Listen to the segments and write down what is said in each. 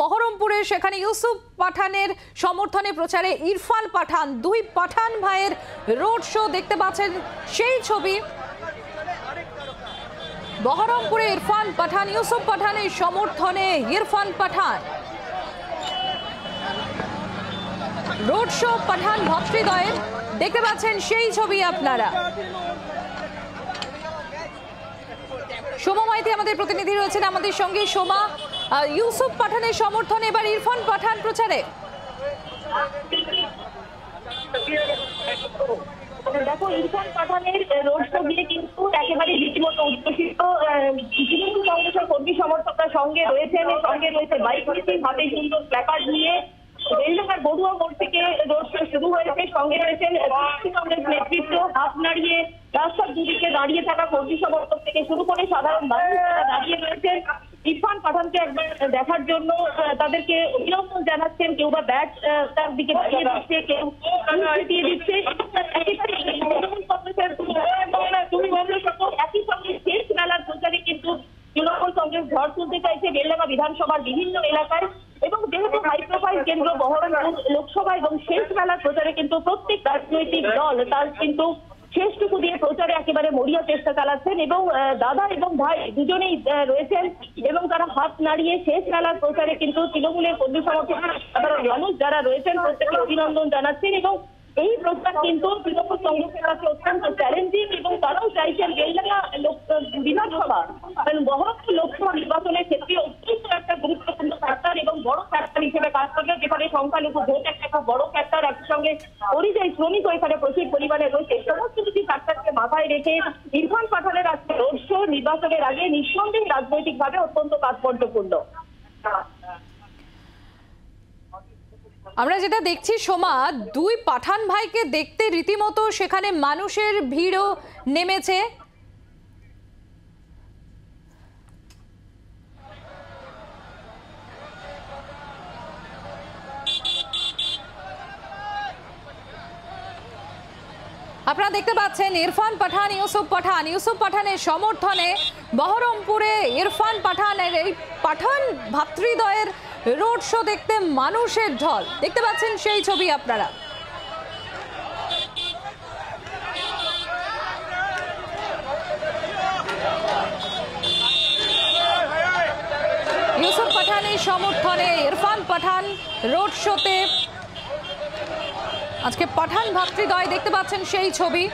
বহরমপুরে, সেখানে ইউসুফ পাঠানের সমর্থনে প্রচারে ইরফান পাঠান, দুই পাঠান ভাইয়ের রোড শো দেখতে পাচ্ছেন সেই ছবি। বহরমপুরে ইরফান পাঠান, ইউসুফ পাঠানের সমর্থনে ইরফান পাঠান রোড শো পাঠান ভক্তৃদ্বয়ের, দেখতে পাচ্ছেন সেই ছবি আপনারা। সোমা মাইতি আমাদের প্রতিনিধি রয়েছেন আমাদের সঙ্গে। সোমা, ইউসুফ পাঠানের সমর্থনে এবার ইরফান পাঠান প্রচারে। দেখো, ইরফান পাঠানের রোড শো দিয়ে কিন্তু একেবারে রীতিমতো উচ্ছ্বসিত তৃণমূল কংগ্রেসের কর্মী সমর্থকরা সঙ্গে রয়েছেন, সঙ্গে রয়েছে বাইক মিছিল, হাতে সুন্দর প্ল্যাকার্ড নিয়ে। বেলডাঙ্গার বড়ুয়া মোড় থেকে রোড শো শুরু হয়েছে, সঙ্গে রয়েছেন কংগ্রেস নেতৃত্ব। হাত নাড়িয়ে রাস্তার দুদিকে দাঁড়িয়ে থাকা কর্মী সমর্থক থেকে শুরু করে সাধারণ মানুষ দাঁড়িয়ে রয়েছেন ইরফান পাঠানকে একবার দেখার জন্য। তাদেরকে অভিনন্দন জানাচ্ছেন, কেউ বা ব্যাট তার দিকে বাড়িয়ে দিচ্ছে, কেউ দিয়ে দিচ্ছে। তৃণমূল কংগ্রেসের একই সঙ্গে শেষ মেলার প্রচারে কিন্তু তৃণমূল কংগ্রেস ঝড় তুলতে চাইছে বেলডাঙ্গা বিধানসভার বিভিন্ন এলাকায়। এবং যেহেতু হাই প্রোফাইল কেন্দ্র বহরমপুর লোকসভা এবং শেষ মেলার প্রচারে কিন্তু প্রত্যেক রাজনৈতিক দল তার কিন্তু শেষটুকু দিয়ে প্রচারে একেবারে মরিয়া চেষ্টা চালাচ্ছেন। এবং দাদা এবং ভাই দুজনেই রয়েছেন এবং তারা হাত নাড়িয়ে শেষ মেলার প্রচারে কিন্তু তৃণমূলের কর্মী সমর্থক সাধারণ মানুষ যারা রয়েছেন প্রত্যেকে অভিনন্দন জানাচ্ছেন। এবং এই প্রচার কিন্তু তৃণমূল কংগ্রেসের কাছে অত্যন্ত চ্যালেঞ্জিং এবং তারাও চাইছেন বেলডাঙ্গা বিধানসভা বহরমপুর লোকসভা নির্বাচনের ক্ষেত্রে অত্যন্ত একটা গুরুত্বপূর্ণ ফ্যাক্টর এবং বড় ফ্যাক্টর হিসেবে কাজ করবে, যেখানে সংখ্যালঘু ভোট একটা খুব বড় ফ্যাক্টর, একই সঙ্গে পরিযায়ী শ্রমিকও এখানে প্রচুর পরিমাণে রয়েছে। সমস্ত কিছু ফ্যাক্টরকে মাথায় রেখে ইরফান পাঠানের আজকে রোড শো নির্বাচনের আগে নিঃসন্দেহে রাজনৈতিকভাবে অত্যন্ত তাৎপর্যপূর্ণ। আমরা যেটা দেখছি সোমা, দুই পাঠান ভাইকে দেখতে রীতিমতো সেখানে মানুষের ভিড়ও নেমেছে। আপনারা দেখতে পাচ্ছেন ইরফান পাঠান, ইউসুফ পাঠানের সমর্থনে বহরমপুরে ইরফান পাঠানের এই পাঠান ভাতৃদ্বয়ের রোড শো দেখতে মানুষের ঢল, দেখতে পাচ্ছেন সেই ছবি আপনারা। ইউসুফ পাঠানের সমর্থনে ইরফান পাঠান রোড শোতে আজকে পাঠান ভাতৃদ্বয়, দেখতে পাচ্ছেন সেই ছবি।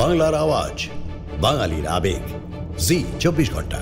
বাংলার আওয়াজ, বাঙালির আবেগ, জি 24 ঘন্টা।